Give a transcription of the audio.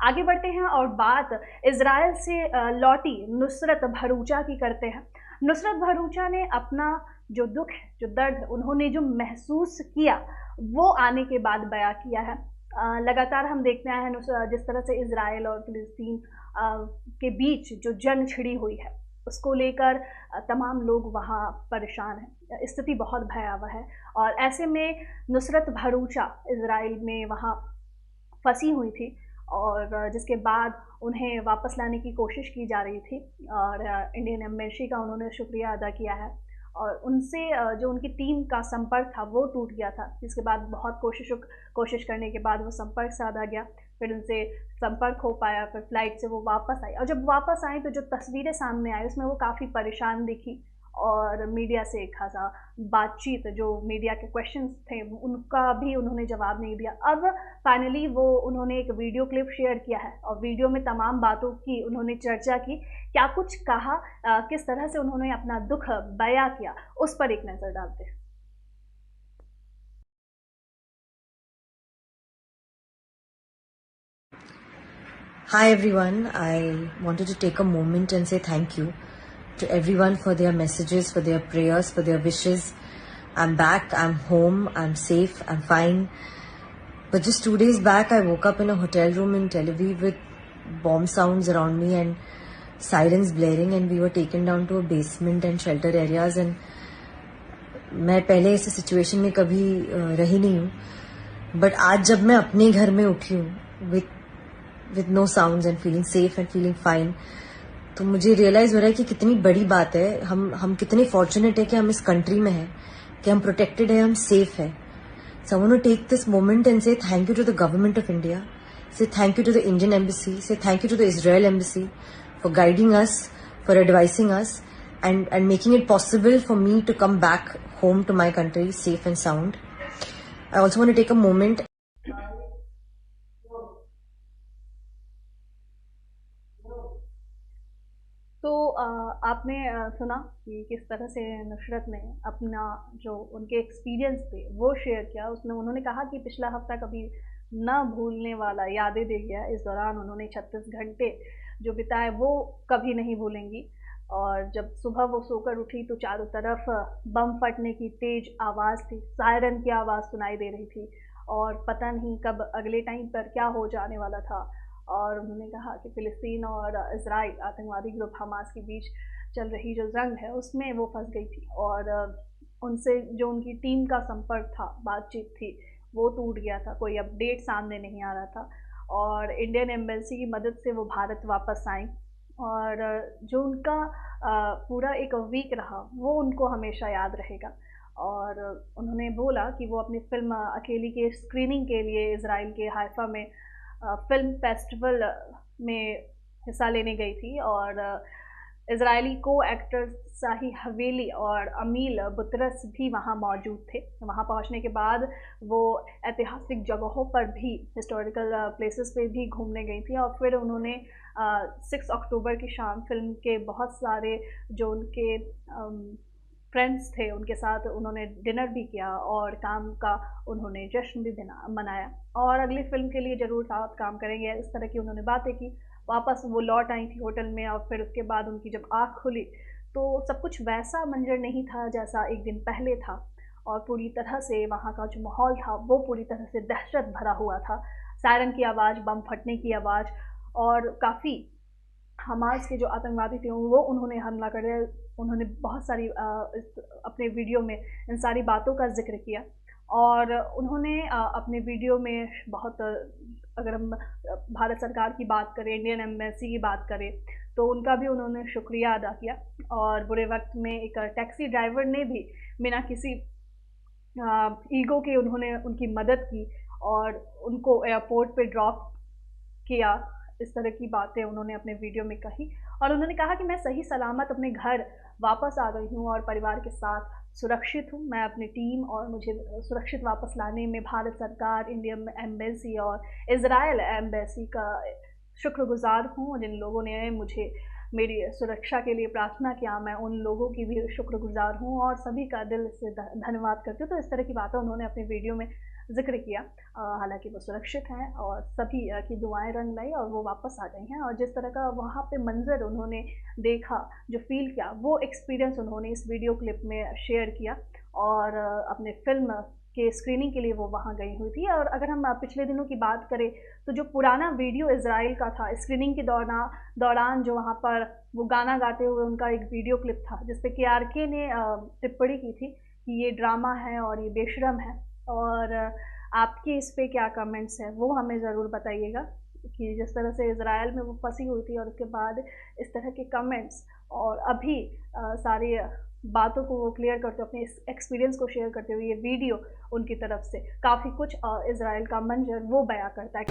आगे बढ़ते हैं और बात इजराइल से लौटी नुसरत भरूचा की करते हैं। नुसरत भरूचा ने अपना जो दुख है, जो दर्द है, उन्होंने जो महसूस किया वो आने के बाद बयां किया है। लगातार हम देखते आए हैं जिस तरह से इजराइल और फिलिस्तीन के बीच जो जंग छिड़ी हुई है उसको लेकर तमाम लोग वहाँ परेशान हैं। स्थिति बहुत भयावह है और ऐसे में नुसरत भरूचा इजराइल में वहाँ फंसी हुई थी और जिसके बाद उन्हें वापस लाने की कोशिश की जा रही थी और इंडियन एम्बेसी का उन्होंने शुक्रिया अदा किया है और उनसे जो उनकी टीम का संपर्क था वो टूट गया था, जिसके बाद बहुत कोशिश करने के बाद वो संपर्क साधा गया। फिर उनसे संपर्क हो पाया, फिर फ्लाइट से वो वापस आई और जब वापस आई तो जो तस्वीरें सामने आई उसमें वो काफ़ी परेशान दिखी और मीडिया से एक खासा बातचीत, जो मीडिया के क्वेश्चंस थे उनका भी उन्होंने जवाब नहीं दिया। अब फाइनली वो उन्होंने एक वीडियो क्लिप शेयर किया है और वीडियो में तमाम बातों की उन्होंने चर्चा की, क्या कुछ कहा, किस तरह से उन्होंने अपना दुख बयां किया, उस पर एक नज़र डालते हैं। Hi everyone, I wanted to take a moment and say thank you to everyone for their messages, for their prayers, for their wishes. I'm back, I'm home, I'm safe, I'm fine. But just 2 days back, I woke up in a hotel room in Tel Aviv with bomb sounds around me and sirens blaring, and we were taken down to a basement and shelter areas. And मैं पहले ऐसे situation में कभी रही नहीं हूँ, but आज जब मैं अपने घर में उठी हूँ with no sounds and feeling safe and feeling fine, तो मुझे रियलाइज हो रहा है कि कितनी बड़ी बात है, हम कितने फॉर्चुनेट है कि हम इस कंट्री में हैं, कि हम प्रोटेक्टेड है, हम सेफ है. So I want to take this moment and say thank you to the government of India, say thank you to the Indian embassy, say thank you to the Israel embassy for guiding us, for advising us and making it possible for me to come back home to my country safe and sound. I also want to take a moment. तो आपने सुना कि किस तरह से नुसरत ने अपना जो उनके एक्सपीरियंस थे वो शेयर किया। उसमें उन्होंने कहा कि पिछला हफ्ता कभी ना भूलने वाला यादें दे गया। इस दौरान उन्होंने 36 घंटे जो बिताए वो कभी नहीं भूलेंगी और जब सुबह वो सोकर उठी तो चारों तरफ बम फटने की तेज आवाज़ थी, सायरन की आवाज़ सुनाई दे रही थी और पता नहीं कब अगले टाइम पर क्या हो जाने वाला था। और उन्होंने कहा कि फ़िलिस्तीन और इज़राइल आतंकवादी ग्रुप हमास के बीच चल रही जो जंग है उसमें वो फंस गई थी और उनसे जो उनकी टीम का संपर्क था, बातचीत थी, वो टूट गया था, कोई अपडेट सामने नहीं आ रहा था और इंडियन एम्बेसी की मदद से वो भारत वापस आई और जो उनका पूरा एक वीक रहा वो उनको हमेशा याद रहेगा। और उन्होंने बोला कि वो अपनी फ़िल्म अकेली के स्क्रीनिंग के लिए इज़राइल के हाइफा में फ़िल्म फेस्टिवल में हिस्सा लेने गई थी और इज़राइली को एक्टर शाही हवेली और अमील बुतरस भी वहाँ मौजूद थे। वहाँ पहुँचने के बाद वो ऐतिहासिक जगहों पर भी, हिस्टोरिकल प्लेसेस पे भी घूमने गई थी और फिर उन्होंने 6 अक्टूबर की शाम फ़िल्म के बहुत सारे जो उनके फ्रेंड्स थे उनके साथ उन्होंने डिनर भी किया और काम का उन्होंने जश्न भी मनाया और अगली फ़िल्म के लिए ज़रूर साथ काम करेंगे, इस तरह की उन्होंने बातें की। वापस वो लौट आई थी होटल में और फिर उसके बाद उनकी जब आँख खुली तो सब कुछ वैसा मंजर नहीं था जैसा एक दिन पहले था और पूरी तरह से वहाँ का जो माहौल था वो पूरी तरह से दहशत भरा हुआ था। सायरन की आवाज़, बम फटने की आवाज़ और काफ़ी हमास के जो आतंकवादी थे वो उन्होंने हमला कर दिया। उन्होंने बहुत सारी अपने वीडियो में इन सारी बातों का ज़िक्र किया और उन्होंने अपने वीडियो में बहुत, अगर हम भारत सरकार की बात करें, इंडियन एम्बेसी की बात करें, तो उनका भी उन्होंने शुक्रिया अदा किया और बुरे वक्त में एक टैक्सी ड्राइवर ने भी बिना किसी ईगो के उन्होंने उनकी मदद की और उनको एयरपोर्ट पे ड्रॉप किया। इस तरह की बातें उन्होंने अपने वीडियो में कही और उन्होंने कहा कि मैं सही सलामत अपने घर वापस आ गई हूँ और परिवार के साथ सुरक्षित हूँ। मैं अपनी टीम और मुझे सुरक्षित वापस लाने में भारत सरकार, इंडियन एम्बेसी और इज़राइल एम्बेसी का शुक्रगुज़ार हूँ। जिन लोगों ने मुझे मेरी सुरक्षा के लिए प्रार्थना किया, मैं उन लोगों की भी शुक्रगुज़ार हूँ और सभी का दिल से धन्यवाद करती हूँ। तो इस तरह की बातें उन्होंने अपने वीडियो में जिक्र किया। हालांकि वो सुरक्षित हैं और सभी की दुआएं रंग लाई और वो वापस आ गई हैं, और जिस तरह का वहाँ पे मंजर उन्होंने देखा, जो फील किया, वो एक्सपीरियंस उन्होंने इस वीडियो क्लिप में शेयर किया। और अपने फिल्म के स्क्रीनिंग के लिए वो वहाँ गई हुई थी। और अगर हम पिछले दिनों की बात करें तो जो पुराना वीडियो इज़राइल का था, स्क्रीनिंग के दौरान जो वहाँ पर वो गाना गाते हुए उनका एक वीडियो क्लिप था, जिसपे KRK ने टिप्पणी की थी कि ये ड्रामा है और ये बेशरम है। और आपकी इस पे क्या कमेंट्स हैं वो हमें ज़रूर बताइएगा कि जिस तरह से इज़राइल में वो फंसी हुई थी और उसके बाद इस तरह के कमेंट्स, और अभी सारी बातों को वो क्लियर करते हुए, अपने इस एक्सपीरियंस को शेयर करते हुए, ये वीडियो उनकी तरफ से काफ़ी कुछ इज़राइल का मंजर वो बयां करता है।